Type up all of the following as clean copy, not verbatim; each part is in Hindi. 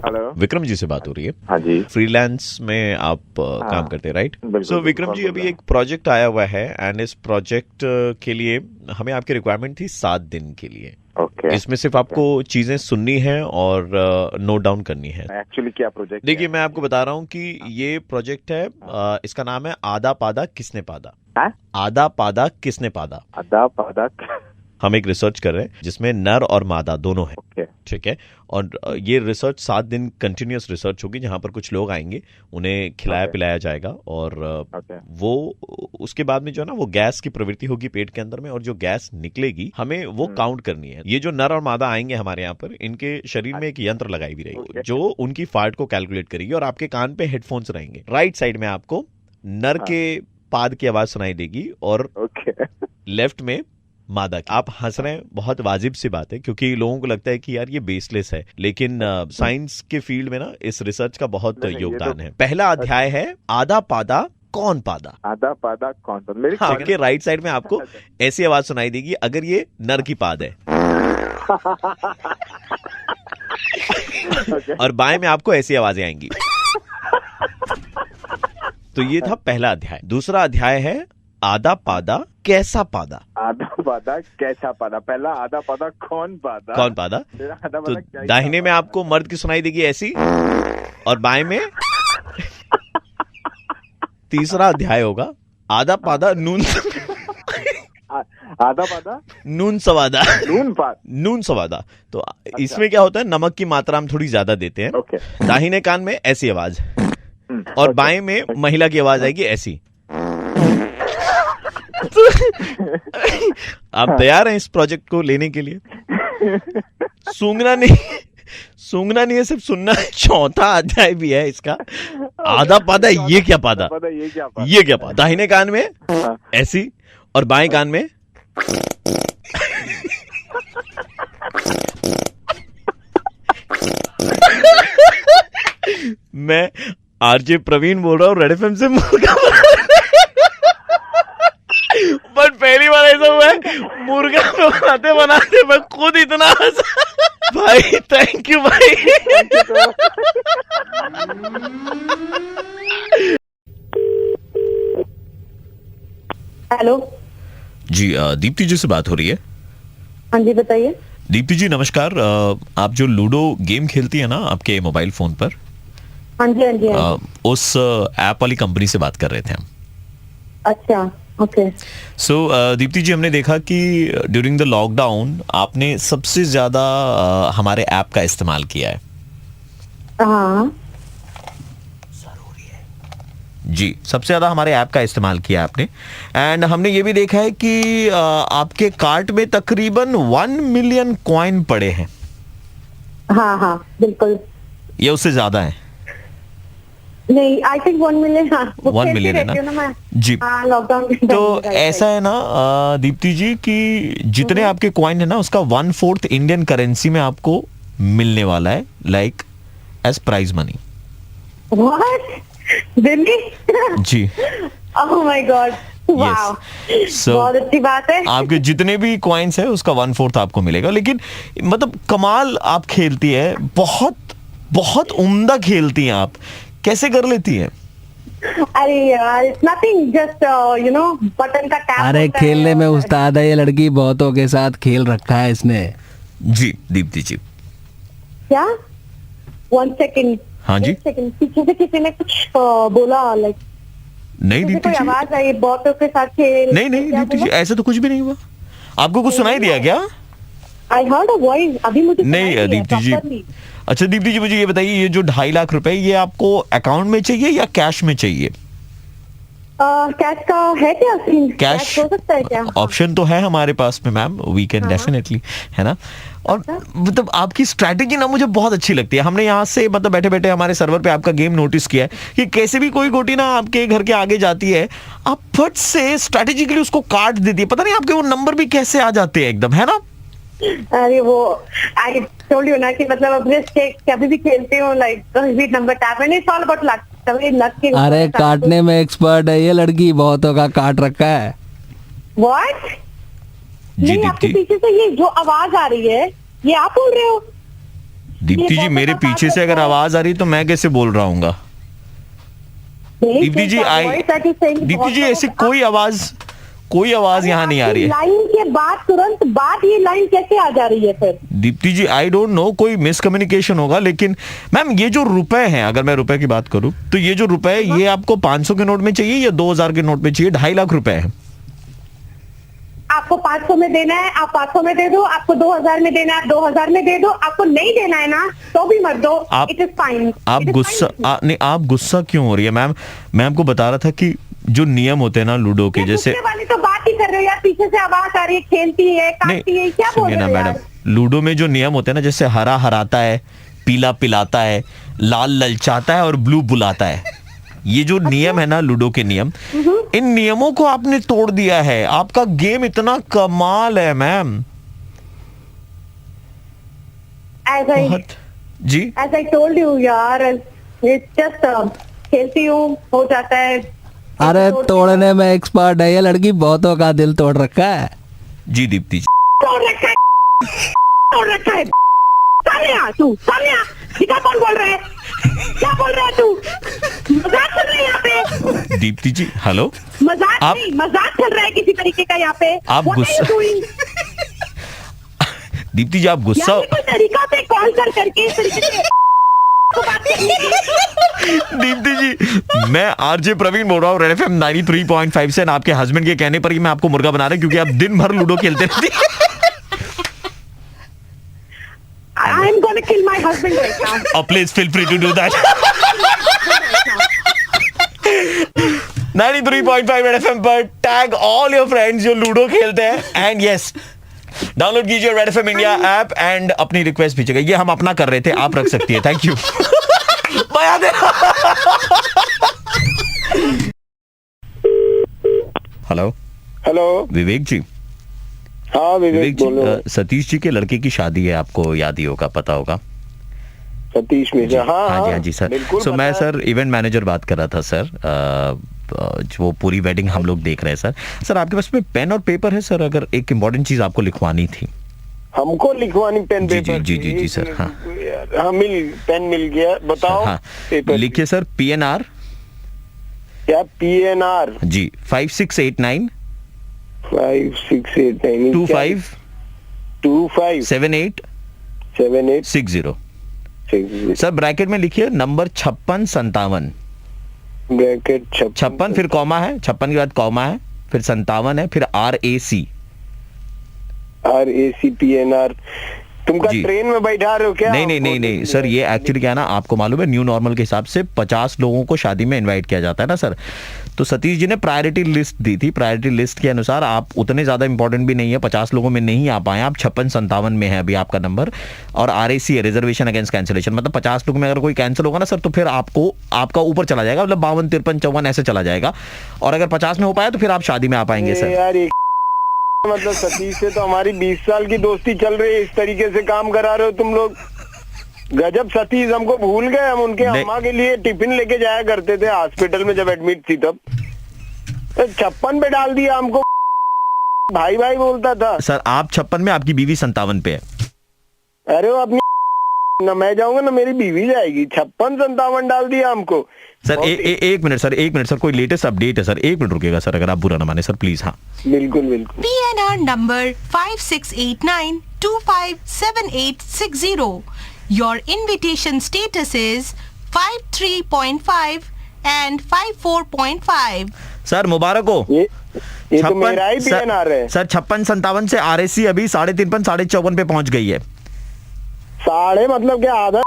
हेलो, विक्रम जी से बात हो रही है। हाँ जी। फ्रीलांस में आप काम करते हैं, राइट? सो विक्रम जी, अभी एक प्रोजेक्ट आया हुआ है एंड इस प्रोजेक्ट के लिए हमें आपकी रिक्वायरमेंट थी 7 दिन के लिए। ओके। इसमें सिर्फ आपको चीजें सुननी है और नोट डाउन करनी है। एक्चुअली क्या प्रोजेक्ट? देखिए, मैं आपको बता रहा हूँ कि ये प्रोजेक्ट है, इसका नाम है आधा पादा किसने पादा। आधा पादा किसने पादा। आधा पादा। हम एक रिसर्च कर रहे हैं जिसमें नर और मादा दोनों है। ओके। ठीक है। और ये रिसर्च 7 दिन कंटिन्यूअस रिसर्च होगी, जहां पर कुछ लोग आएंगे, उन्हें खिलाया पिलाया जाएगा और वो उसके बाद में जो है ना, वो गैस की प्रवृत्ति होगी पेट के अंदर में, और जो गैस निकलेगी हमें वो काउंट करनी है। ये जो नर और मादा आएंगे हमारे यहाँ पर, इनके शरीर में एक यंत्र लगाई भी रहेगी जो उनकी फार्ट को कैलकुलेट करेगी, और आपके कान पे हेडफोन्स रहेंगे। राइट साइड में आपको नर के पाद की आवाज सुनाई देगी और लेफ्ट में मादा की। आप हंस रहे हैं, बहुत वाजिब सी बात है, क्योंकि लोगों को लगता है कि यार ये बेसलेस है, लेकिन साइंस के फील्ड में ना इस रिसर्च का बहुत योगदान है। पहला अध्याय है आधा पादा कौन पादा। आधा पादा कौन पादा। आपके राइट साइड में आपको ऐसी आवाज सुनाई देगी अगर ये नर की पाद है और बाएं में आपको ऐसी आवाजें आएंगी। तो ये था पहला अध्याय। दूसरा अध्याय है आधा पादा कैसा पादा। आधा पादा कैसा पादा। पहला आधा पादा कौन पादा। कौन पादा। तो दाहिने में आपको मर्द की सुनाई देगी ऐसी, और बाएं में तीसरा अध्याय होगा आधा पादा नून आधा पादा नून सवादा। नून सवादा। तो इसमें क्या होता है, नमक की मात्रा हम थोड़ी ज्यादा देते हैं। दाहिने कान में ऐसी आवाज और बाएं में महिला की आवाज आएगी ऐसी। आप तैयार हैं इस प्रोजेक्ट को लेने के लिए? सूंघना नहीं है, सिर्फ सुनना है। चौथा अध्याय भी है इसका, आधा पादा ये क्या पादा। ये क्या पादा। दाहिने कान में ऐसी और बाएं कान में मैं आरजे प्रवीण बोल रहा हूँ, रेड एफएम से मुर्गा। बट पहली बार ऐसा हुआ है, मुर्गा बनाते मैं खुद इतना हंसा। भाई थैंक यू भाई। हेलो जी, दीप्ति जी से बात हो रही है? हाँ जी, बताइए। दीप्ति जी नमस्कार। आप जो लूडो गेम खेलती है ना आपके मोबाइल फोन पर, हाँ जी हाँ जी, उस ऐप वाली कंपनी से बात कर रहे थे हम। अच्छा, ओके। सो दीप्ति जी, हमने देखा कि ड्यूरिंग द लॉकडाउन आपने सबसे ज्यादा हमारे ऐप का इस्तेमाल किया है। हाँ जी, सबसे ज्यादा हमारे ऐप का इस्तेमाल किया आपने। एंड हमने ये भी देखा है कि आपके कार्ट में तकरीबन 1 मिलियन कॉइन पड़े हैं। हाँ हाँ बिल्कुल। ये उससे ज्यादा है? नहीं, आई थिंक 1 मिलियन। 1 मिलियन है ना जी। लॉकडाउन तो ऐसा है ना दीप्ति जी कि जितने आपके कॉइन है ना, उसका 1/4 इंडियन करेंसी में आपको मिलने वाला है, like as prize money. What? Really? जी। Oh my God, wow. बहुत अच्छी बात है। आपके जितने भी कॉइन्स है उसका 1/4 आपको मिलेगा। लेकिन मतलब कमाल आप खेलती है, बहुत बहुत उम्दा खेलती हैं आप। कैसे कर लेती है? अरे यार, it's nothing, just you know button का टैप। अरे खेलने में उस्ताद है ये लड़की, बहुतों के साथ खेल रखा है इसने। जी दीप्ति जी। क्या? 1 सेकंड। हाँ जी। पीछे से किसी ने कुछ बोला, लाइक नहीं दीप्ति जी, आवाज आई बहुतों के साथ खेल। नहीं दीप्ति जी, ऐसा तो कुछ भी नहीं हुआ। आपको कुछ सुनाई दिया क्या? आई हर्ड अ वॉइस, अभी मुझे नहीं दीप्ति जी। अच्छा दीप्ति जी, मुझे ये बताइए, ये जो 2.5 लाख रुपए ये आपको अकाउंट में चाहिए या कैश में चाहिए? कैश का है क्या सीन? कैश हो सकता है क्या? ऑप्शन तो है हमारे पास में मैम, वी कैन डेफिनेटली, है ना। और मतलब आपकी स्ट्रैटेजी ना मुझे बहुत अच्छी लगती है। हमने यहाँ से मतलब बैठे बैठे हमारे सर्वर पे आपका गेम नोटिस किया है कि कैसे भी कोई गोटी ना आपके घर के आगे जाती है, आप फट से स्ट्रैटेजिकली उसको काट देती है। पता नहीं आपके वो नंबर भी कैसे आ जाते हैं एकदम, है ना। अरे वो आई टोल्ड यू ना कि मतलब अपने कभी भी खेलती हूँ, like number tap and it's all about luck. अरे काटने में एक्सपर्ट है ये लड़की, बहुतों का काट रखा है। व्हाट? नहीं, आपके पीछे से ये जो आवाज आ रही है, ये आप बोल रहे हो? दीप्ति जी मेरे पीछे से अगर आवाज आ रही तो मैं कैसे बोल रहा हूँ? दीप्ति जी ऐसी कोई आवाज यहाँ नहीं आ रही है। लाइन के बाद तुरंत बाद ये लाइन कैसे आ जा रही है फिर? दीप्ति जी आई डोंट नो, कोई मिसकम्युनिकेशन होगा। लेकिन मैम ये जो रुपए हैं, अगर मैं रुपए की बात करूं तो ये जो रुपए ये आपको 500 के नोट में चाहिए या 2000 के नोट में चाहिए? 2.5 लाख रुपए है। आपको 500 में देना है, आप 500 में दे दो। आपको 2000 में देना है, 2000 में दे दो। आपको नहीं देना है ना तो भी मत दो। It is fine. आप गुस्सा क्यों हो रही है मैम? मैं आपको बता रहा था कि जो नियम होते हैं ना लूडो के, जैसे वाली तो बात ही कर रहे हो यार, पीछे से आवाज आ रही है, खेलती है, काटती है, क्या बोल रहे हो मैडम? लूडो में जो नियम होते हैं ना, जैसे हरा हराता है, पीला पिलाता है, लाल ललचाता है और ब्लू बुलाता है, ये जो नियम है ना लूडो के नियम, इन नियमों को आपने तोड़ दिया है। आपका गेम इतना कमाल है मैम। जी As I told you यार, it's just खेलती हूँ, हो जाता है। अरे तोड़ने में एक्सपर्ट है ये लड़की, बहुतों का दिल तोड़ रखा है। जी दीप्ति जी तोड़ रखा है, तोड़ रखा है। सामने दिखा, कौन बोल रहा है? क्या बोल रहा है तू? मजाक चल रहा है यहाँ पे। दीप्ति जी हेलो, मजाक चल रहा है किसी तरीके का यहाँ पे। आप गुस्सा दीप्ति जी, आप गुस्सा तरीका से कॉल करके इस तरीके से दीप्ति जी मैं आरजे प्रवीण बोल रहा हूँ, रेड एफएम 93.5 से। आपके हस्बैंड के कहने पर ही मैं आपको मुर्गा बना रहा हूँ क्योंकि आप दिन भर लूडो खेलते रहती हैं। I am going to kill my husband right now. Oh, please feel free to do that. 93.5 red FM पर टैग ऑल योर फ्रेंड्स जो लूडो खेलते हैं, एंड यस डाउनलोड कीजिए red FM India app and अपनी रिक्वेस्ट भेजिएगा। ये हम अपना कर रहे थे, आप रख सकती है। Thank you. हेलो हेलो विवेक जी। हाँ विवेक जी, सतीश जी के लड़के की शादी है, आपको याद ही होगा, पता होगा। सतीश में हाँ जी सर। सो मैं सर इवेंट मैनेजर बात कर रहा था सर, वो पूरी वेडिंग हम लोग देख रहे हैं सर। सर आपके पास में पेन और पेपर है सर? अगर एक इम्पोर्टेंट चीज आपको लिखवानी थी। हमको लिखवानी पेन पेपर? जी सर। हाँ पेन मिल गया, बताओ। हाँ लिखिए सर, PNR। क्या PNR? जी 5689 25 78 60। सर ब्रैकेट में लिखिए नंबर 5657। ब्रैकेट 56 फिर कॉमा है, 56 के बाद कॉमा है, फिर 57 है, फिर RAC PNR। तुमका ट्रेन में बैठा रहे हो क्या? नहीं सर, ये एक्चुअली क्या है ना, आपको मालूम है न्यू नॉर्मल के हिसाब से 50 लोगों को शादी में इनवाइट किया जाता है ना सर। तो सतीश जी ने प्रायोरिटी लिस्ट दी थी, प्रायोरिटी लिस्ट के अनुसार आप उतने ज्यादा इंपॉर्टेंट भी नहीं है, 50 लोगों में नहीं आ पाए आप, 5657 में है अभी आपका नंबर। और RAC है, रिजर्वेशन अगेंस्ट कैंसिलेशन, मतलब 50 लोग में अगर कोई कैंसिल होगा ना सर तो फिर आपका ऊपर चला जाएगा, मतलब 52 53 54 ऐसे चला जाएगा। और अगर 50 में हो पाया तो फिर आप शादी में आ पाएंगे सर। मतलब सतीश से तो हमारी 20 साल की दोस्ती चल रही है, इस तरीके से काम करा रहे हो तुम लोग। गजब सतीश, हमको भूल गए। हम उनके अम्मा के लिए टिफिन लेके जाया करते थे हॉस्पिटल में जब एडमिट थी, तब तो 56 पे डाल दिया हमको। भाई बोलता था सर। आप 56 में, आपकी बीवी 57 पे है। अरे वो अपनी ना मैं जाऊंगा ना मेरी बीवी जाएगी। 56-57 डाल दिया हमको सर। एक मिनट सर, कोई लेटेस्ट अपडेट है सर? 1 मिनट रुकेगा सर, अगर आप बुरा ना माने सर प्लीज। हाँ बिल्कुल। PNR number 5689257860। Your invitation status is 53.5 and 54.5। Sir मुबारक हो। ये तो मेरा ही PNR है सर। 5657 से RAC अभी 53 54 पे पहुंच गई है। साढ़े मतलब क्या आधा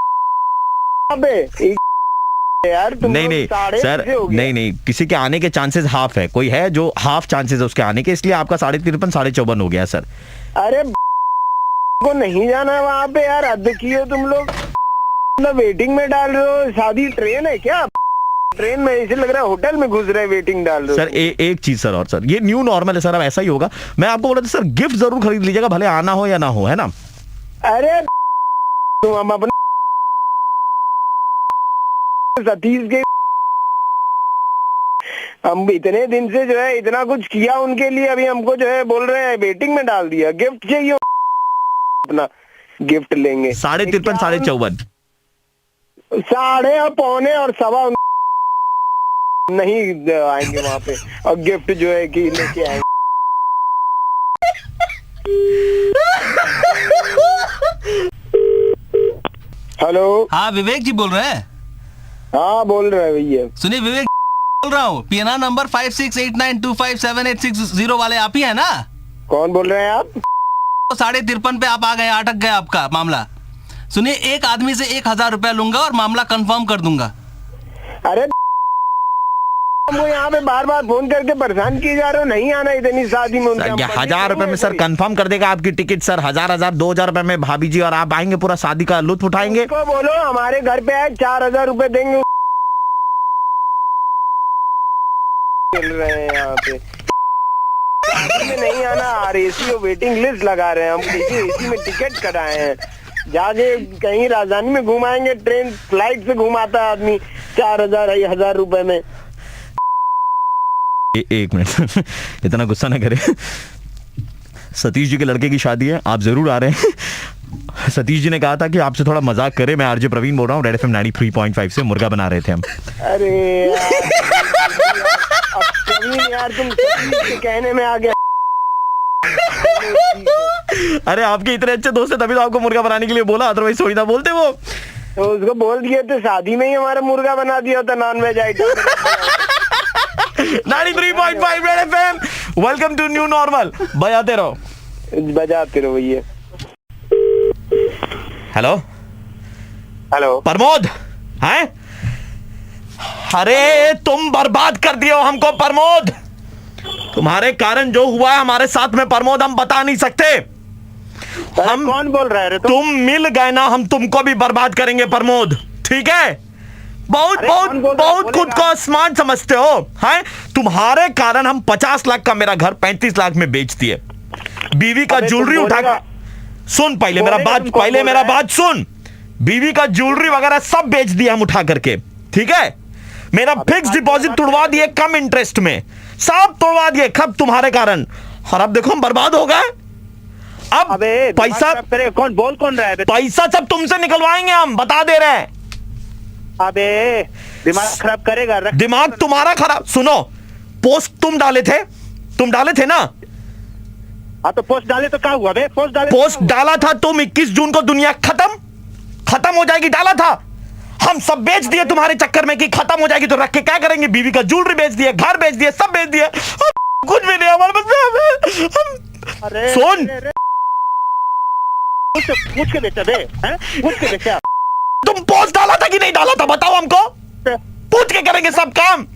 पे यार? नहीं सर, नहीं किसी के आने के चांसेस हाफ है, कोई है जो हाफ चांसेस है उसके आने के, इसलिए आपका 53 54 हो गया सर। अरे को नहीं जाना है वहाँ पे यार, हद की हो तुम लोग। वेटिंग में डाल रहे हो, शादी ट्रेन है क्या? ट्रेन में ऐसे लग रहा है होटल में घुस रहे, वेटिंग डाल रहे हो सर। एक चीज सर, और सर ये न्यू नॉर्मल है सर, अब ऐसा ही होगा। मैं आपको बोला था सर, गिफ्ट जरूर खरीद लीजिएगा, भले आना हो या ना हो, है ना? अरे हम अपने सतीश के हम इतने दिन से जो है इतना कुछ किया उनके लिए, अभी हमको जो है बोल रहे हैं वेटिंग में डाल दिया। गिफ्ट चाहिए अपना। गिफ्ट लेंगे। 53.5 54 साढ़े और पौने और सवा नहीं आएंगे वहाँ पे, और गिफ्ट जो है कि लेके आएंगे। हेलो, हाँ विवेक जी बोल रहे हैं? हाँ बोल रहे हैं भैया। सुनिए विवेक बोल रहा हूँ, PNR नंबर 5689257860 वाले आप ही है ना? कौन बोल रहे हैं आप? 53.5 पे आप आ गए, अटक गए आपका मामला। सुनिए, एक आदमी से 1000 रुपया लूंगा और मामला कंफर्म कर दूंगा। अरे हमको यहाँ पे बार बार फोन करके परेशान किए जा रहे हो, नहीं आना इतनी शादी में। 1000 रुपए में सर कंफर्म कर देगा आपकी टिकट सर। 1000 2000 रुपए में भाभी जी और आप आएंगे, पूरा शादी का लुत्फ उठाएंगे। उसको बोलो हमारे घर पे आए, 4000 रुपए देंगे। चल रहे हैं यहाँ पे शादी में नहीं आना, RAC और वेटिंग लिस्ट लगा रहे हैं हम। देखिए AC में टिकट कराए हैं, जाके कहीं राजधानी में घुमाएंगे, ट्रेन फ्लाइट से घुमाता है आदमी 4000 1000 रुपए में। एक मिनट इतना गुस्सा ना करें। सतीश जी के लड़के की शादी है, आप जरूर आ रहे हैं। सतीश जी ने कहा था कि आपसे थोड़ा मजाक करें। मैं RJ प्रवीण बोल रहा हूँ, रेड FM 93.5 से। मुर्गा बना रहे थे हम। अरे यार तुम सतीश के कहने में आ गया। अरे आपके इतने अच्छे दोस्त है तभी तो आपको मुर्गा बनाने के लिए बोला, अदरवाइज थोड़ी ना बोलते वो। तो उसको बोल दिए थे, शादी में ही हमारा मुर्गा बना दिया होता non veg item. 93.5 red FM, welcome to new normal. बजाते रहो भैया। हेलो हेलो प्रमोद हैं? अरे तुम बर्बाद कर दिए हो हमको प्रमोद। तुम्हारे कारण जो हुआ है हमारे साथ में प्रमोद, हम बता नहीं सकते। हम कौन बोल रहा है? तुम मिल गए ना, हम तुमको भी बर्बाद करेंगे प्रमोद, ठीक है? बहुत खुद को स्मार्ट समझते हो हैं? तुम्हारे कारण हम 50 लाख का मेरा घर 35 लाख में बेच दिए। बीवी का ज्वेलरी उठा के सुन, पहले मेरा बात सुन। बीवी का ज्वेलरी वगैरह सब बेच दिया हम उठा करके, ठीक है? मेरा फिक्स डिपॉजिट तुड़वा दिए कम इंटरेस्ट में, सब तोड़वा दिए सब तुम्हारे कारण। और अब देखो हम बर्बाद हो गए। अब पैसा कौन रहा है? पैसा सब तुमसे निकलवाएंगे हम, बता दे रहे हैं। अबे दिमाग खराब करेगा। दिमाग तुम्हारा खराब। सुनो, पोस्ट तुम डाले थे ना? हाँ तो पोस्ट डाले तो क्या हुआ बे? पोस्ट डाला था तुम 21 जून को, दुनिया खत्म हो जाएगी, डाला था। हम सब बेच दिए तुम्हारे चक्कर में कि खत्म हो जाएगी, तो रख के क्या करेंगे? बीवी का ज्वेलरी बेच दिए, घर बेच दिए, सब बेच दिए, कुछ भी नहीं हमारे पास। सुन, पूछ के बेचा बे, पूछ के बेचा। तुम पोस्ट डाला था कि नहीं डाला था बताओ हमको, पूछ के करेंगे सब काम।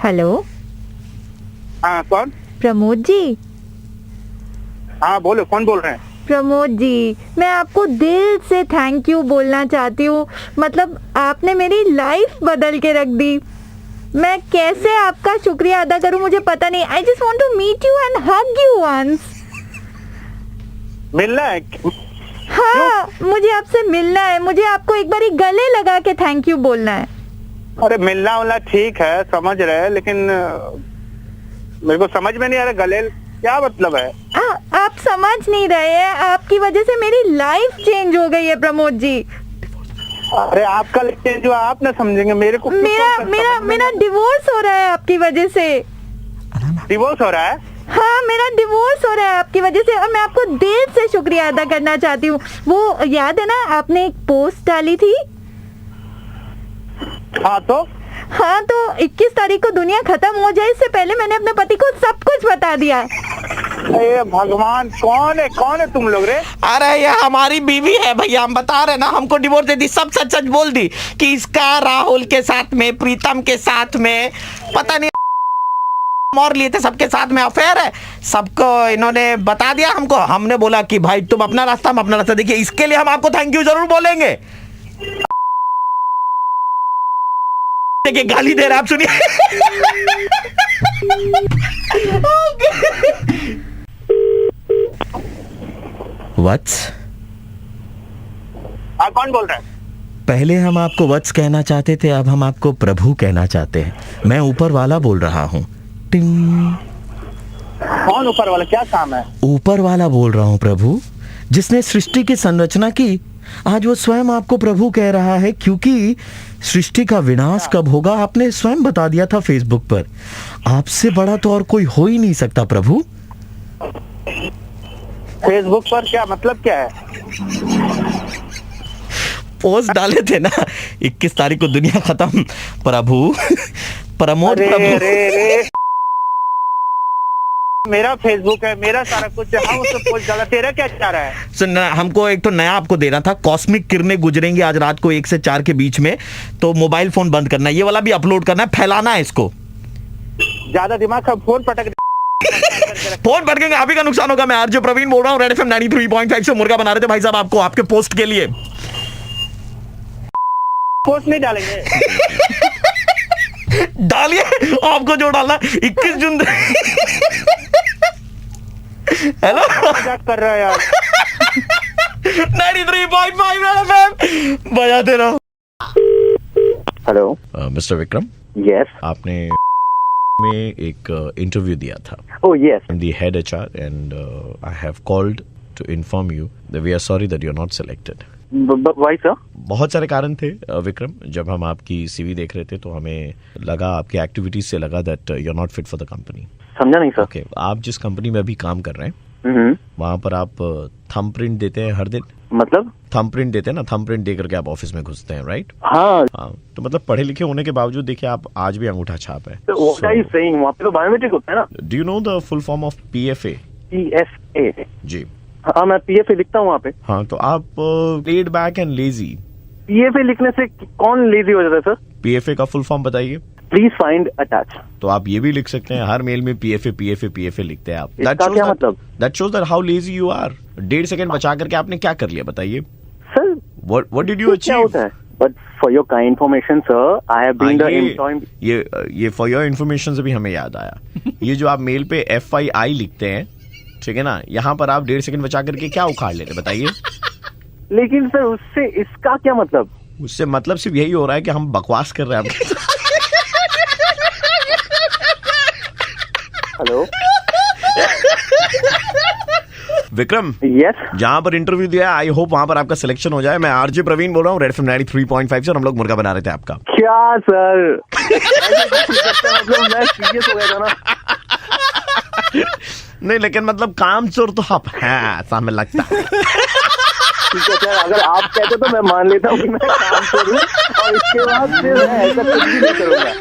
हेलो, हाँ कौन? प्रमोद जी। हाँ बोलो, कौन बोल रहे हैं? प्रमोद जी, मैं आपको दिल से थैंक यू बोलना चाहती हूँ। मतलब आपने मेरी लाइफ बदल के रख दी। मैं कैसे आपका शुक्रिया अदा करूँ मुझे पता नहीं। I just want to meet you and hug you once. मिलना है? हाँ, मुझे आपसे मिलना है। मुझे आपको एक बार गले लगा के थैंक यू बोलना है। अरे मिलना वाला ठीक है, समझ रहे हैं, लेकिन मेरे को समझ में नहीं आ रहा गले क्या मतलब है। आप समझ नहीं रहे हैं, आपकी वजह से मेरी लाइफ चेंज हो गई है प्रमोद जी। अरे आपका चेंज हुआ, आप ना समझेंगे मेरे को। मेरा डिवोर्स हो रहा है आपकी वजह से। डिवोर्स हो रहा है? हाँ, मेरा डिवोर्स हो रहा है आपकी वजह से, और मैं आपको दिल से शुक्रिया अदा करना चाहती हूँ। वो याद है ना, आपने एक पोस्ट डाली थी? हाँ तो 21 तारीख को दुनिया खत्म हो जाए इससे पहले मैंने अपने पति को सब कुछ बता दिया। अरे भगवान, कौन है तुम लोग रे? अरे ये हमारी बीवी है भैया, हम बता रहे ना, हमको डिवोर्स दे दी, सब सच बोल दी कि इसका राहुल के साथ में, प्रीतम के साथ में, पता नहीं और लिए थे, सबके साथ में अफेयर है। सबको इन्होंने बता दिया हमको। हमने बोला कि भाई तुम अपना रास्ता, हम अपना रास्ता। देखिए इसके लिए हम आपको थैंक यू जरूर बोलेंगे। देखिए गाली दे रहे आप, सुनिए। कौन बोल रहा है? पहले हम आपको वत्स कहना चाहते थे, अब हम आपको प्रभु कहना चाहते हैं। मैं ऊपर वाला बोल रहा हूँ। टिंग। कौन ऊपर वाला, क्या काम है? ऊपर वाला बोल रहा हूँ प्रभु, जिसने सृष्टि की संरचना की। आज वो स्वयं आपको प्रभु कह रहा है, क्योंकि सृष्टि का विनाश कब होगा आपने स्वयं बता दिया था फेसबुक पर। आपसे बड़ा तो और कोई हो ही नहीं सकता प्रभु। फेसबुक पर क्या मतलब, क्या है? पोस्ट डाले थे ना 21 तारीख को दुनिया खत्म प्रभु। प्रमोद प्रभु। मेरा फेसबुक है, मेरा सारा कुछ है। हाँ, उसमें पोस्ट डाला, तेरा क्या चाह रहा है? सुन, हमको एक तो नया आपको देना था। कॉस्मिक किरणें गुजरेंगी आज रात को 1 से 4 के बीच में, तो मोबाइल फोन बंद करना है, ये वाला भी अपलोड करना है, फैलाना है इसको। ज्यादा दिमाग का फोन पटक फोन पटकेंगे, आप ही का नुकसान होगा। मैं आरजे प्रवीण बोल रहा हूँ, रेड एफएम 93.5 से मुर्गा बना रहे थे भाई साहब आपको, आपके पोस्ट के लिए। पोस्ट नहीं डालेंगे। डालिए, आपको जो डालना 21 जून। हेलो, मजाक कर रहा है यार। 93.5 रेड एफएम बजाते रहो। हेलो मिस्टर विक्रम, यस, आपने में एक इंटरव्यू दिया था। Oh yes, the head HR and I have called to inform you that we are sorry that you are not selected. Why sir? बहुत सारे कारण थे विक्रम। जब हम आपकी सीवी देख रहे थे तो हमें लगा, आपकी एक्टिविटीज से लगा that you are not fit for the company. समझा नहीं सर। ओके, आप जिस कंपनी में अभी काम कर रहे हैं वहां पर आप थंब प्रिंट देते हैं हर दिन। मतलब? थंब प्रिंट देते हैं ना, थंब प्रिंट दे करके आप ऑफिस में घुसते हैं, राइट? हाँ। तो मतलब पढ़े लिखे होने के बावजूद देखिए आप आज भी अंगूठा छाप है। What are you saying? वहाँ पे तो बायोमेट्रिक होता है ना। Do you know the full form of PFA? PFA? जी हाँ, मैं PFA लिखता हूँ वहाँ पे। हाँ, तो आप laid back and lazy. PFA लिखने से कौन लेजी हो जाता है सर? PFA का फुल फॉर्म बताइए। Please find attach. तो आप ये भी लिख सकते हैं, हर मेल में PFA लिखते हैं आप। इसका क्या मतलब? That shows that how lazy you are. 1.5 second बचा करके आपने क्या कर लिया बताइए? सर व्हाट डिड यू क्या अचीव? होता है? But for your kind information sir, I have been the employ. ये फॉर योर इन्फॉर्मेशन से भी हमें याद आया। ये जो आप मेल पे FII लिखते हैं, ठीक है ना, यहाँ पर आप 1.5 सेकंड बचा करके क्या उखाड़ लेते बताइए? लेकिन सर उससे इसका क्या मतलब? उससे मतलब सिर्फ यही हो रहा है कि हम बकवास कर रहे हैं। हेलो विक्रम, यस, जहां पर इंटरव्यू दिया आई होप वहां पर आपका सिलेक्शन हो जाए। मैं आरजे प्रवीण बोल रहा हूँ, रेड एफएम 93.5 से, और हम लोग मुर्गा बना रहे थे आपका। क्या सर? मतलब मैं सीरियस हो गया था ना। नहीं, लेकिन मतलब काम चोर तो आप हैं, ऐसा हमें लगता है। ठीक है सर, अगर आप कहते तो मैं मान लेता हूँ कि मैं काम करूँ, और इसके बाद फिर मैं ऐसा कुछ भी नहीं करूँगा।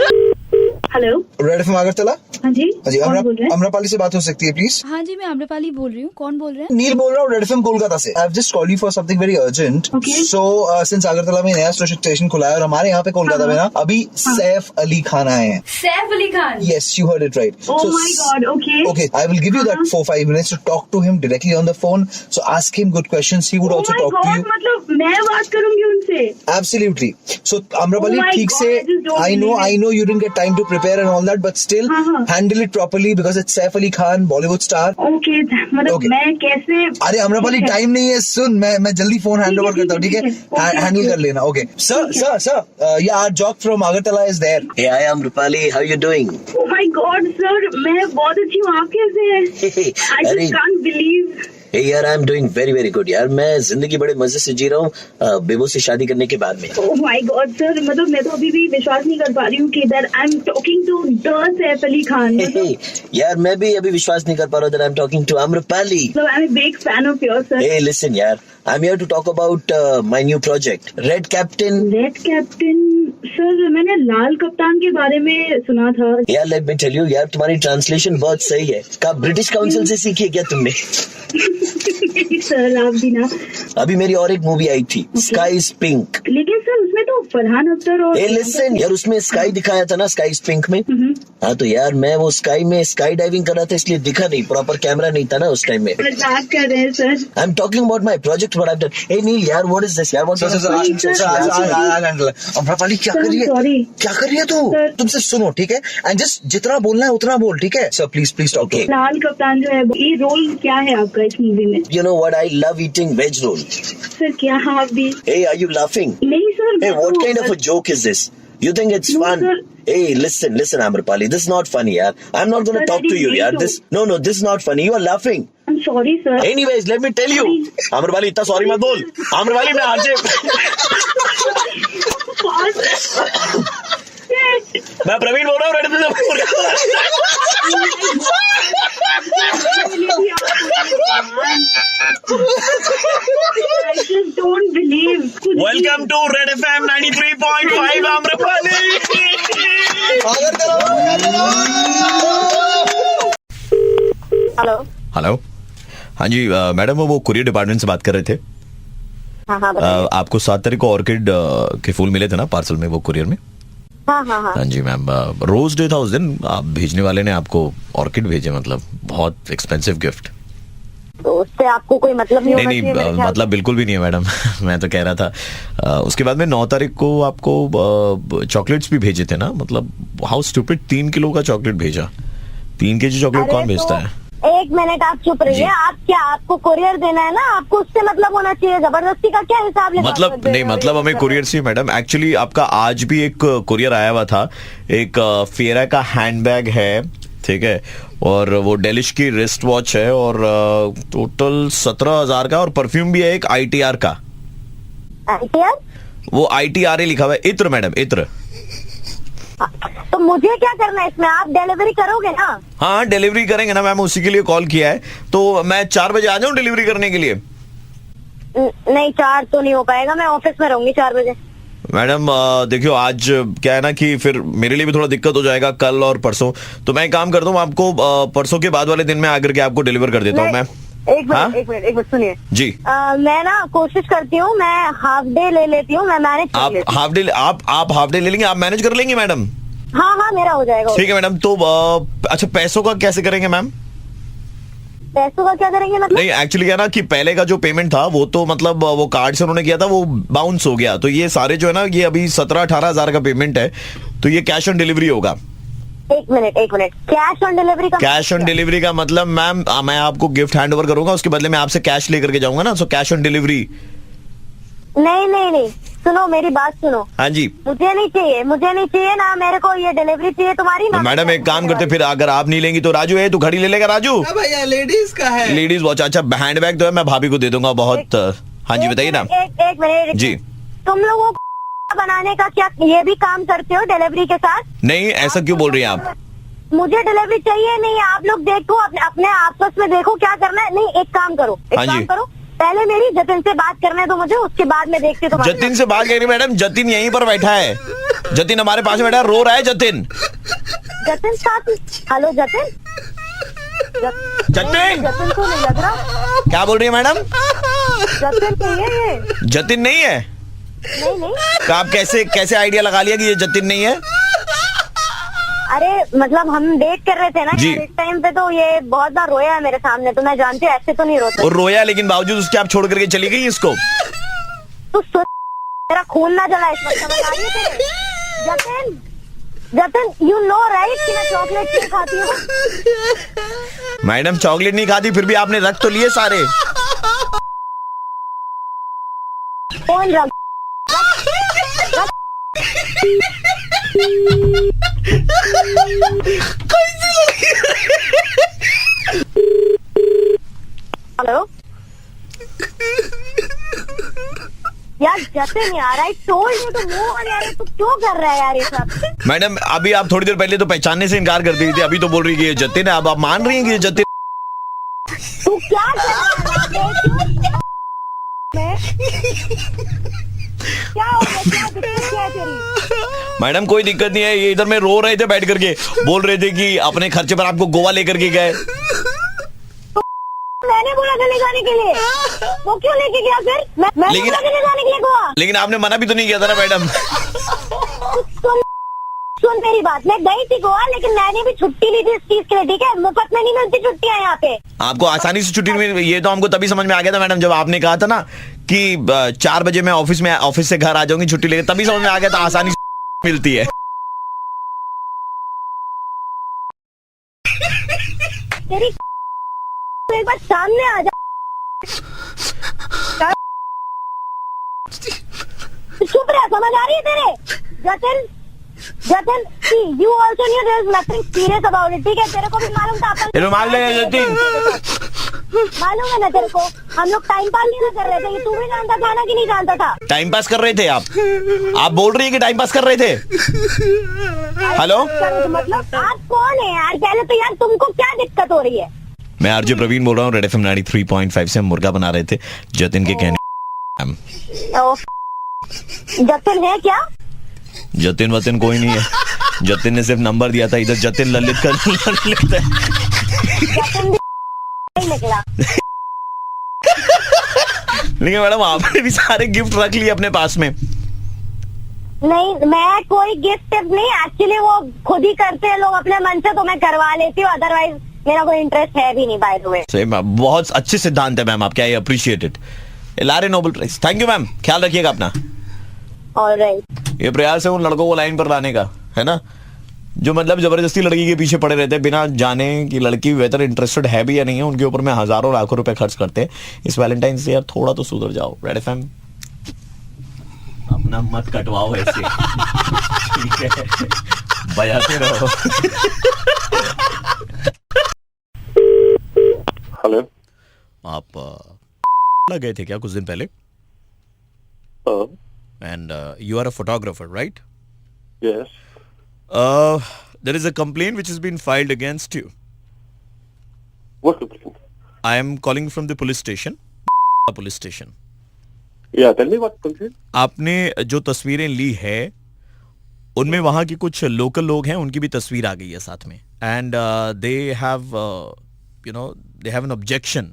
Hello, red FM Agartala. हाँ जी, जी, कौन बोल रहे हैं? अम्रपाली से बात हो सकती है प्लीज? हाँ जी, मैं आम्रपाली बोल रही हूँ। कौन बोल रहे हैं? नील बोल रहा हूँ, रेड एफएम कोलकाता से। I have just called you for something very urgent. So since Agartala में नया स्टेशन खुला है, और हमारे यहाँ पे कोलकाता में ना अभी सैफ अली खान आए हैं। Saif Ali Khan? Yes, you heard it right. Oh my God, okay. Okay, I will give you that 4-5 minutes to talk to him directly on the phone. So ask him good questions. He would Oh also my talk to God, you. मतलब मैं बात करूंगी उनसे? Absolutely. So Amrapali, Oh my ठीक God, से, I just don't I believe know you didn't get time to prepare and all that, but still handle it properly because it's Saif Ali Khan, Bollywood star. Okay, मतलब Okay. मैं कैसे? अरे अम्रपाली, टाइम नहीं है, सुन, मैं जल्दी फोन हैंड ओवर करता हूँ, ठीक है? Okay, हैंडल कर लेना। Okay sir, yeah, our jock from Agartala is there. Hey, I am Rupali. How you doing? Oh my God, sir, मैं बहुत अच्छी हूँ, आप कैसे हैं? I अरे just can't believe. hey, यार I am doing very very good यार। मैं जिंदगी बड़े मजे से जी रहा हूँ बेबो से शादी करने के बाद में। Oh my God, sir, मतलब मैं तो अभी भी विश्वास नहीं कर पा रही हूँ कि that I'm talking to the Saif Ali Khan. यार मैं भी अभी विश्वास नहीं कर पा रहा that I'm talking to Amrapali. So I'm a big fan of yours, sir. Hey, listen यार, I'm here to talk about my new project, Red Captain. Red captain? Sir मैंने लाल कप्तान के बारे में सुना था। यार लेट मी टेल यू यार, तुम्हारी ट्रांसलेशन बहुत सही है। क्या ब्रिटिश काउंसिल से सीखी है क्या तुमने? सर आप भी ना। अभी मेरी और एक मूवी आई थी, स्काई इज पिंक। लेकिन सर उसमें तो फरहान अख्तर और लिसन यार, उसमें स्काई दिखाया था ना, स्काई इज पिंक में। हाँ तो यार मैं वो स्काई में स्काई डाइविंग कर रहा था, इसलिए दिखा नहीं, प्रॉपर कैमरा नहीं था ना उस टाइम में। मजाक कर रहे हैं sir. I am talking about my project what I have done. Hey Neel यार, व्हाट इज दिस यार? व्हाट अम्रपाली क्या कर रही है? क्या कर रही है तू? तुम सिर्फ सुनो, ठीक है? एंड जस्ट जितना बोलना है उतना बोल, ठीक है? Sir please please talk to. लाल कप्तान जो है, ये रोल क्या है आपका इस मूवी में? You know what? I love eating veg roll. Sir क्या आप भी? Hey, are you laughing? नहीं sir. Hey, what kind of a joke is this? You think it's fun? Sir. Hey, listen, Amrapali. This is not funny, yaar. I'm not going to Sir, talk to you, yaar. This is not funny. You are laughing. I'm sorry, sir. Anyways, let me tell you. Amrapali, इतना sorry मत बोल. Amrapali, मैं आरजे. मैं प्रवीण बोल रहा हूँ. I just don't believe. Welcome to Red FM 93.5 Amrapali. Hello. Hello, हाँ जी मैडम, वो कुरियर डिपार्टमेंट से बात कर रहे थे। हाँ, आपको 7 तारीख को ऑर्किड के फूल मिले थे ना पार्सल में, वो कुरियर में? हाँ जी मैम, रोज डे था उस दिन, आप भेजने वाले ने आपको ऑर्किड भेजे, मतलब बहुत एक्सपेंसिव गिफ्ट। तो उससे आपको कोई मतलब नहीं? नहीं, मतलब बिल्कुल भी नहीं है मैडम। मैं तो कह रहा था उसके बाद में 9 तारीख को आपको चॉकलेट्स भी भेजे थे ना, मतलब हाउ स्टूपिड, 3 किलो का चॉकलेट भेजा। 3 केजी चॉकलेट कौन भेजता है? एक मिनट आप चुप रहिए। आप क्या, आपको कुरियर देना है ना, आपको उससे मतलब होना चाहिए। जबरदस्ती का क्या हिसाब ले? मतलब नहीं, मतलब हमें कुरियर से मैडम, एक्चुअली आपका आज भी एक कुरियर आया हुआ था, एक फेरा का हैंडबैग है, ठीक है, और वो डेलिश की रिस्ट वॉच है, और टोटल 17,000 का, और परफ्यूम भी है एक ITR का। ITR? वो ITR लिखा हुआ है, इत्र मैडम, इत्र। तो मुझे क्या करना है इसमें? आप डिलीवरी करोगे ना? हाँ डिलीवरी करेंगे ना मैम, उसी के लिए कॉल किया है। तो मैं 4 बजे आ जाऊँ डिलीवरी करने के लिए? नहीं 4 तो नहीं हो पाएगा, मैं ऑफिस में रहूंगी 4 बजे। मैडम देखियो, आज क्या है ना कि फिर मेरे लिए भी थोड़ा दिक्कत हो जाएगा कल और परसों, तो मैं एक काम करता हूँ, आपको परसों के बाद वाले दिन में आकर के आपको डिलीवर कर देता हूँ मैं। एक मिनट सुनिए जी। मैं ना कोशिश करती हूँ, मैं हाफ डे ले लेती हूँ, मैं मैनेज कर लेती हूँ। आप हाफ डे ले लेंगे, आप मैनेज कर लेंगे मैडम? हाँ मेरा हो जाएगा। ठीक है मैडम। तो अच्छा, पैसों का कैसे करेंगे मैम? पैसों का क्या करेंगे मतलब? नहीं एक्चुअली क्या ना कि पहले का जो पेमेंट था वो तो मतलब वो कार्ड से उन्होंने किया था, वो बाउंस हो गया, तो ये सारे जो है ना, ये अभी 17-18 हजार का पेमेंट है, तो ये कैश ऑन डिलीवरी होगा। एक मिनट, कैश ऑन डिलीवरी का? कैश ऑन डिलीवरी का मतलब मैम, मैं आपको गिफ्ट हैंड ओवर करूंगा, उसके बदले में आपसे कैश लेकर के जाऊंगा ना, सो कैश ऑन डिलीवरी। नहीं, सुनो मेरी बात सुनो। हाँ जी। मुझे नहीं चाहिए ना, मेरे को ये डिलीवरी चाहिए तुम्हारी ना। मैडम एक काम करते, फिर अगर आप नहीं लेंगी तो राजू है, तू घड़ी ले लेगा राजू? भैया लेडीज का है, लेडीज वॉच। अच्छा हैंड बैग तो है, मैं भाभी को दे दूंगा बहुत। हाँ जी बताइए ना। एक मिनट जी, तुम लोगों को बनाने का क्या ये भी काम करते हो डिलीवरी के साथ? नहीं, ऐसा क्यों बोल रही हैं आप? मुझे डिलीवरी चाहिए नहीं, आप लोग देखो अपने आपस में देखो क्या करना है। नहीं एक काम करो, पहले मेरी जतिन से बात करने दो मुझे, उसके बाद में देखते तो। जतिन से बात करिए मैडम, जतिन यहीं पर बैठा है, जतिन हमारे पास बैठा है, रो रहा है जतिन साथ। हेलो जतिन तो नहीं लग रहा। क्या बोल रही है मैडम? जतिन नहीं है ये? जतिन नहीं है? नहीं। तो आप कैसे आइडिया लगा लिया कि ये जतिन नहीं है? अरे मतलब हम डेट कर रहे थे ना इस टाइम पे, तो ये बहुत बार रोया है मेरे सामने, तो मैं जानती हूँ ऐसे तो नहीं रोता। और रोया, लेकिन बावजूद उसके आप छोड़ करके चली गई इसको? तो मेरा खून ना जला इस वक्त, समझ आ रही है तेरे? जतिन यू नो राइट कि मैं चॉकलेट नहीं खाती हूँ। मैडम चॉकलेट नहीं खाती, फिर भी आपने रख तो लिए सारे। कौन रख? हेलो यार जतिन यार, I told you to move on यार, तू क्यों कर रहा है यार ये सब? मैडम अभी आप थोड़ी देर पहले तो पहचानने से इनकार कर दी थी, अभी तो बोल रही है कि ये जतिन है, अब आप मान रही हैं कि ये जतिन? तू क्या कर रहा है? क्या हो गया? क्या दिक्कत क्या है तेरी? मैडम कोई दिक्कत नहीं है, ये इधर में रो रहे थे बैठ करके, बोल रहे थे कि अपने खर्चे पर आपको गोवा लेकर के गए। मैंने बोला था ले जाने के लिए, वो क्यों लेके गया फिर? मैंने बोला था ले जाने के लिए गोवा। लेकिन आपने मना भी तो नहीं किया था ना मैडम। सुन मेरी बात, मैं गई थी गोवा, लेकिन मैंने भी छुट्टी ली थी इस चीज के लिए, ठीक है? मुफ्त में नहीं मिलती छुट्टियां यहाँ पे। आपको आसानी से छुट्टी मिल, ये तो हमको तभी समझ में आ गया था मैडम, जब आपने कहा था ना कि 4 बजे मैं ऑफिस से घर आ जाऊंगी छुट्टी लेकर, तभी समझ में आ गया था आसानी से मिलती है। तेरी एक बार सामने आ जा। चुप रह, समझ आ रही है तेरे? Jatin you also knew there was nothing serious about it, ठीक है? तेरे को भी मालूम था अपन रुमाल ले जतिन, मालूम है ना तेरे को? हम लोग टाइम पास नहीं कर रहे थे, ये तू भी जानता था ना कि नहीं जानता था? टाइम पास कर रहे थे आप बोल रही है कि टाइम पास कर रहे थे। हेलो, मतलब आप कौन है यार? पहले तो यार तुमको क्या दिक्कत हो रही है? मैं आरजे प्रवीण बोल रहा हूँ, रेड एफएम 93.5 से। हम मुर्गा बना रहे थे जतिन के कहने। जतिन है क्या? जतिन वतिन कोई नहीं है, जतिन ने सिर्फ नंबर दिया था। इधर जतिन ललित का ललित है। जतिन भी निकला। लेकिन मैडम आपने भी सारे गिफ्ट रख लिए अपने पास में। नहीं, मैं कोई गिफ्ट नहीं, एक्चुअली वो खुद ही करते हैं लोग अपने मन से, तो मैं करवा लेती हूँ, अदरवाइज मेरा कोई इंटरेस्ट है भी नहीं। बाय द वे, सही मैम, बहुत अच्छे सिद्धांत है मैम आपके, आई अप्रिशिएट इट। लारे Nobel prize, thank you ma'am, ख्याल रखिएगा अपना। ऑलराइट, ये प्रयास है उन लड़कों को लाइन पर लाने का, है ना, जो मतलब जबरदस्ती लड़की के पीछे पड़े रहते हैं बिना जाने कि लड़की वेदर इंटरेस्टेड है भी या नहीं है। उनके ऊपर में हजारों लाखों रुपए खर्च करते हैं। इस वैलेंटाइन से यार थोड़ा तो सुधर जाओ। रेड एफएम अपना मत कटवाओ ऐसे, ठीक है, बजाते रहो। हेलो, आप गए थे क्या कुछ दिन पहले? And you are a photographer, right? Yes. There is a complaint which has been filed against you. What complaint? I am calling from the police station. Police station. Yeah, tell me what complaint? आपने जो तस्वीरें ली है उनमें वहां की कुछ लोकल लोग हैं, उनकी भी तस्वीर आ गई है साथ में। And they have they have an objection.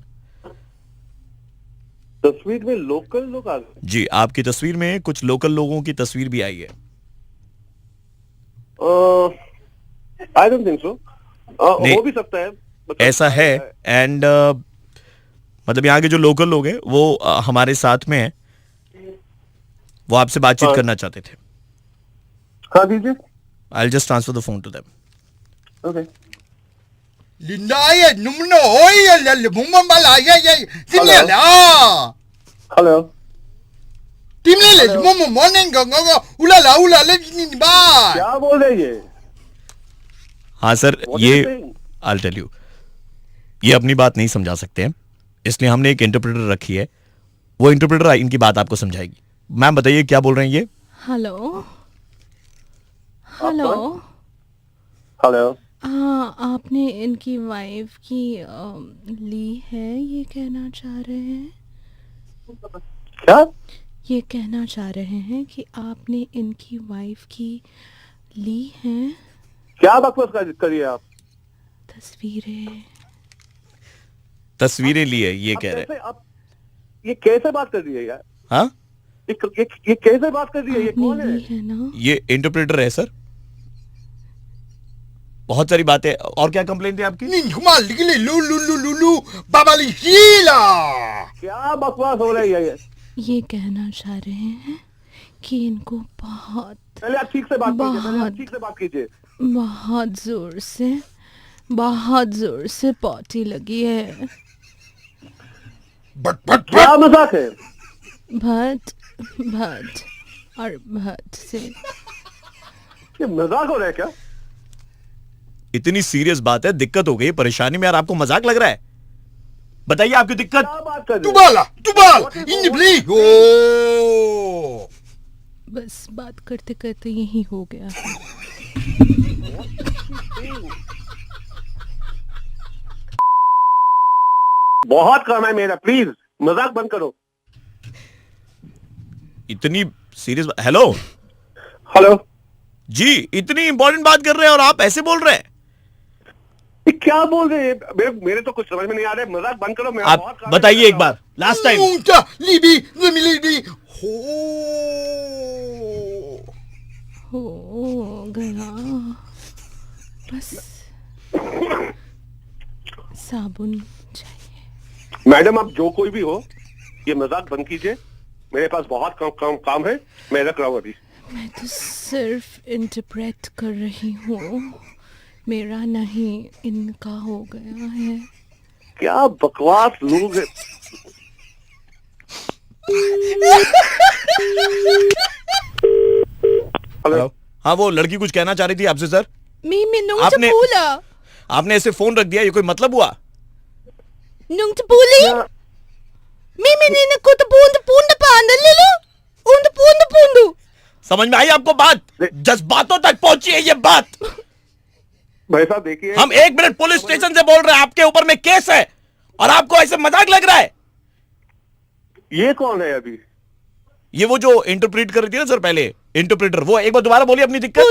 तस्वीर में लोकल लोग आ गए? जी, आपकी तस्वीर में कुछ लोकल लोगों की तस्वीर भी आई है। I don't think so. हो भी सकता है, ऐसा है। एंड मतलब यहाँ के जो लोकल लोग हैं वो हमारे साथ में हैं, वो आपसे बातचीत करना चाहते थे। हाँ दीजिए। I'll just transfer the phone to them. Okay. Hello. क्या बोल रहे ये? हाँ सर, ये I'll tell you, ये अपनी बात नहीं समझा सकते हैं, इसलिए हमने एक इंटरप्रेटर रखी है। वो इंटरप्रेटर इनकी बात आपको समझाएगी। मैम बताइए क्या बोल रहे हैं ये? Hello hello hello. हाँ, आपने इनकी वाइफ की ली है, ये कहना चाह रहे हैं? क्या? ये कहना चाह रहे हैं कि आपने इनकी वाइफ की ली है। क्या बकवास करिए आप? तस्वीरें ली है, ये कह रहे हैं। आप ये कैसे बात कर रही है यार? हाँ, ये कैसे बात कर रही है? ये कौन है? ये इंटरप्रेटर है सर। बहुत सारी बातें। और क्या कंप्लेंट है आपकी? क्या बकवास हो रही है? ये कहना चाह रहे हैं कि इनको बहुत, पहले आप ठीक से बात कीजिए, पहले आप ठीक से बात कीजिए। बहुत जोर से पॉटी लगी है। क्या मजाक है? भट और भट से। ये मजाक हो रहा है क्या? इतनी सीरियस बात है, दिक्कत हो गई, परेशानी में, यार आपको मजाक लग रहा है? बताइए आपकी दिक्कत। क्या बात कर रहे हो? बस बात करते करते यही हो गया। बहुत काम है मेरा, प्लीज मजाक बंद करो। इतनी सीरियस। हेलो हेलो जी, इतनी इंपॉर्टेंट बात कर रहे हैं और आप ऐसे बोल रहे हैं? क्या बोल रहे हैं? मेरे तो कुछ समझ में नहीं आ रहा है। मजाक बंद करो। मैं आप बताइए एक बार, लास्ट टाइम। हो गया, बस साबुन चाहिए। मैडम आप जो कोई भी हो, ये मजाक बंद कीजिए। मेरे पास बहुत काम है, मैं रख रहा हूँ अभी। मैं तो सिर्फ इंटरप्रेट कर रही हूँ, मेरा नहीं इनका हो गया है। क्या बकवास लोग हैं। हेलो। हाँ, वो लड़की कुछ कहना चाह रही थी आपसे सर। आपने ऐसे फोन रख दिया, ये कोई मतलब हुआ? समझ में आई आपको बात? जज्बातों तक पहुंची है ये बात। भाई साहब देखिए, हम 1 मिनट पुलिस स्टेशन से बोल रहे हैं, आपके ऊपर में केस है और आपको ऐसे मजाक लग रहा है। ये कौन है अभी? ये वो जो इंटरप्रेट कर रही थी ना सर पहले, इंटरप्रेटर, वो एक बार दोबारा बोलिए अपनी दिक्कत।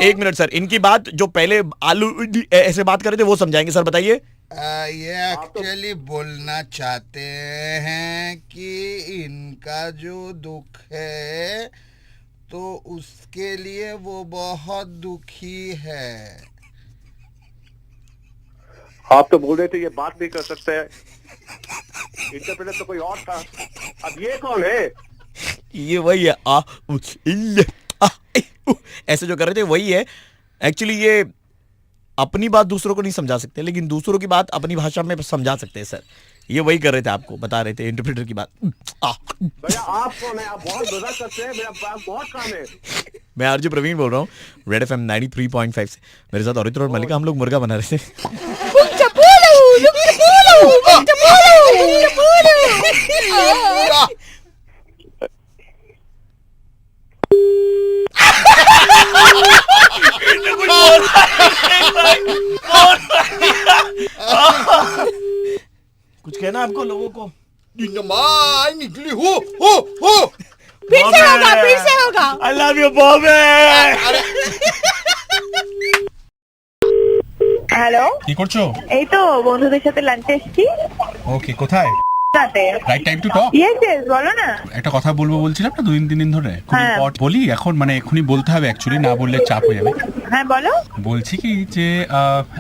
1 मिनट सर, इनकी बात जो पहले आलू ऐसे बात कर रहे थे वो समझाएंगे सर, बताइए। ये एक्चुअली बोलना चाहते हैं कि इनका जो दुख है तो उसके लिए वो बहुत दुखी है। आप तो बोल रहे थे ये बात नहीं कर सकते हैं, इंटरप्रेटर तो कोई और था। अब ये कौन है? ये वही है ऐसे जो कर रहे थे वही है। एक्चुअली ये अपनी बात दूसरों को नहीं समझा सकते, लेकिन दूसरों की बात अपनी भाषा में समझा सकते हैं सर। ये वही कर रहे थे, आपको बता रहे थे इंटरप्रेटर की बात। भैया आप कौन है? आप बहुत मजाक करते हैं, मेरा बहुत काम है। मैं आरजे प्रवीण बोल रहा हूँ, रेड एफएम 93.5 से। मेरे साथ औरित्र और मलिका, हम लोग मुर्गा बना रहे थे। कुछ कहना आपको लोगों को? निकली हो फिर से होगा। I love you, Bobby। Hello, কি করছো? এই তো বন্ধুদের সাথে লাঞ্চে এসেছি। ওকে, কোথায়? Right time to talk? Yes yes, বলো না। একটা কথা বলবো বলছিলাম না 2-3 দিন ধরে, খুব ইম্পর্টেন্ট বলি এখন, মানে এখনই বলতে হবে অ্যাকচুয়ালি, না বললে চাপ হয়ে যাবে। হ্যাঁ বলো। বলছি কি যে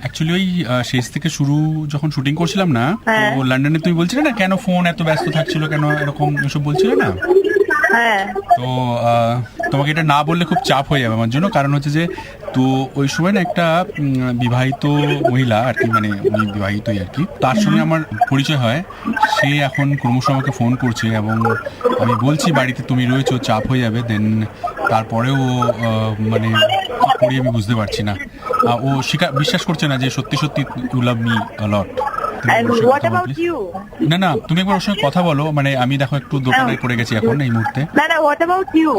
অ্যাকচুয়ালি ওই শেষ থেকে শুরু যখন শুটিং করছিলাম না, তো লন্ডনে তুমি বলছিলে না কেন ফোন এত ব্যস্ত থাকছিল, কেন এরকম এসব বলছিলে না? হ্যাঁ। তো তোমাকে এটা না বললে খুব চাপ হয়ে যাবে আমার জন্য, কারণ হচ্ছে যে তো ওই সময় না একটা বিবাহিত মহিলা আর কি, মানে উনি বিবাহিতই আর কি, তার সঙ্গে আমার পরিচয় হয়। সে এখন ক্রমশ আমাকে ফোন করছে এবং আমি বলছি বাড়িতে তুমি রয়েছো, চাপ হয়ে যাবে, দেন তারপরেও মানে কি করি আমি বুঝতে পারছি না। ও বিশ্বাস করছে না যে সত্যি সত্যি ইউ লাভ মি আ লট। না না, তুমি একবার ওর সঙ্গে কথা বলো, মানে আমি দেখো একটু দোকানে পড়ে গেছি এখন এই মুহূর্তে। না না, হোয়াট অ্যাবাউট ইউ?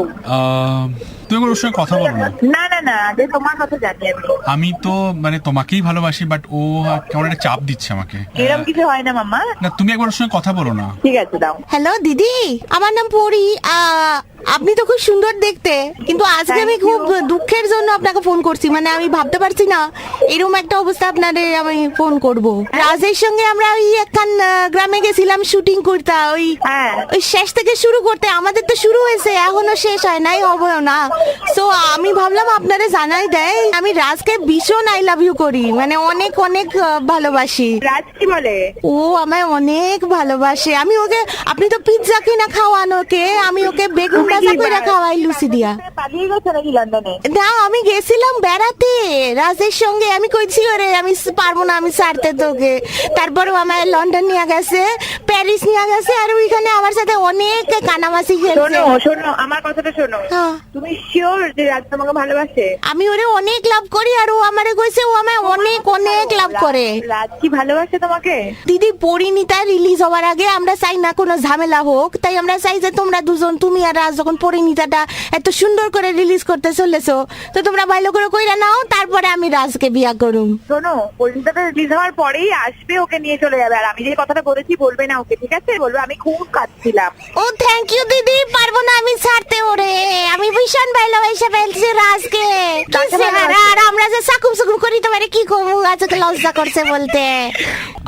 তুমি একবার ওর সঙ্গে কথা বলো না। না না না, আগে তোমার কথা জানি আমি। আমি তো মানে তোমাকেই ভালোবাসি, বাট ও কেমন একটা চাপ দিচ্ছে আমাকে। এরকম কিছু হয় না মামা। না, তুমি একবার ওর সঙ্গে কথা বলো না। ঠিক আছে, দাও। হ্যালো দিদি, আমার নাম পরি। আপনি তো খুব সুন্দর দেখতে, কিন্তু আজকে আমি খুব দুঃখের জন্য আপনাকে ফোন করছি। মানে আমি ভাবতে পারছি না এরকম একটা অবস্থা আপনারে আমি ফোন করব। রাজের সঙ্গে আমরা ওই একখান গ্রামে গেছিলাম শুটিং করতে, ওই শেষ থেকে শুরু করতে। আমাদের তো শুরু হয়েছে, এখনো শেষ হয় নাই, হবে না। সো আমি ভাবলাম আপনারে জানাই দেয়, আমি রাজকে ভীষণ আই লাভ ইউ করি, মানে অনেক অনেক ভালোবাসি। রাজ কি বলে? ও আমায় অনেক ভালোবাসে। আমি ওকে, আপনি তো পিৎজা কিনা খাওয়ান ওকে, আমি ওকে বেগুন ভাজা করে খাওয়াই লুচি দিয়া। পালিয়ে গেছে নাকি লন্ডনে? না, আমি গেছিলাম বেড়াতে রাজের সঙ্গে। আমি কইছি ওরে আমি পারবো না, আমি ছাড়তে তোকে। তারপরে আমায় লন্ডন নিয়ে গেছে, প্যারিস নিয়ে গেছে, আর ওইখানে আমার সাথে অনেক কানামাছি খেলছে। শোনো শোনো, আমার কথাটা শোনো। তুমি শিওর যে রাজ তোমাকে ভালোবাসে? আমি ওরে অনেক লাভ করি, আর ও আমারে কইছে ও আমায় অনেক অনেক লাভ করে। রাজ কি ভালোবাসে তোমাকে? দিদি, পরিণীতা রিলিজ হওয়ার আগে আমরা চাই না কোনো ঝামেলা হোক, তাই আমরা চাই যে তোমরা দুজন, তুমি আর রাজ, যখন পরিণীতাটা এত সুন্দর করে রিলিজ করতে চলেছো, তো তোমরা ভালো করে কইরা নাও, তারপরে আমি রাজকে বিয়া করুম। শোনো, পরিণীতাটা রিলিজ হওয়ার পরেই আসবে, ওকে নিয়ে চলে যাবে। আর আমি যে কথাটা বলেছি বলবে না ওকে, ঠিক আছে? বলবে আমি খুব কাঁদছিলাম। ও থ্যাংক ইউ দিদি, পারবো না আমি ছাড়তে ওরে। আমি ভীষণ ভালোবাসা ফেলছি রাজকে। আর আমরা যে সাকুম সাকুম করি, তোমারে কি কমু, আজকে লজ্জা করছে বলতে।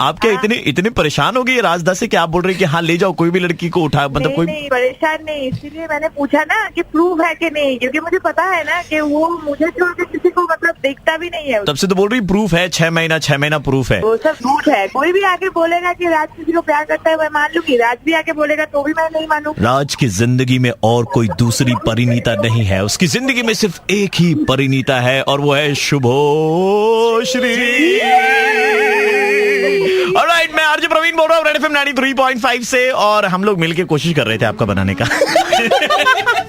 आप क्या इतने परेशान हो गए राजदा से कि आप बोल रहे हैं कि हाँ ले जाओ कोई भी लड़की को उठा, मतलब कोई नहीं परेशान नहीं, इसीलिए मैंने पूछा ना कि प्रूफ है कि नहीं, क्योंकि मुझे पता है ना कि वो मुझे छोड़ के किसी किसी को मतलब देखता भी नहीं है। तब से तो बोल रही प्रूफ है, 6 महीना प्रूफ है। वो सब झूठ है। कोई भी आके बोलेगा कि राज किसी को प्यार करता है मैं मान लूंगी, राज भी आके बोलेगा तो भी मैं नहीं मानू। राज की जिंदगी में और कोई दूसरी परिणीता नहीं है, उसकी जिंदगी में सिर्फ एक ही परिणीता है और वो है शुभोश्री। ऑलराइट, मैं आरजे प्रवीण बोल रहा हूँ रेड एफएम 93.5 से और हम लोग मिलके कोशिश कर रहे थे आपका बनाने का।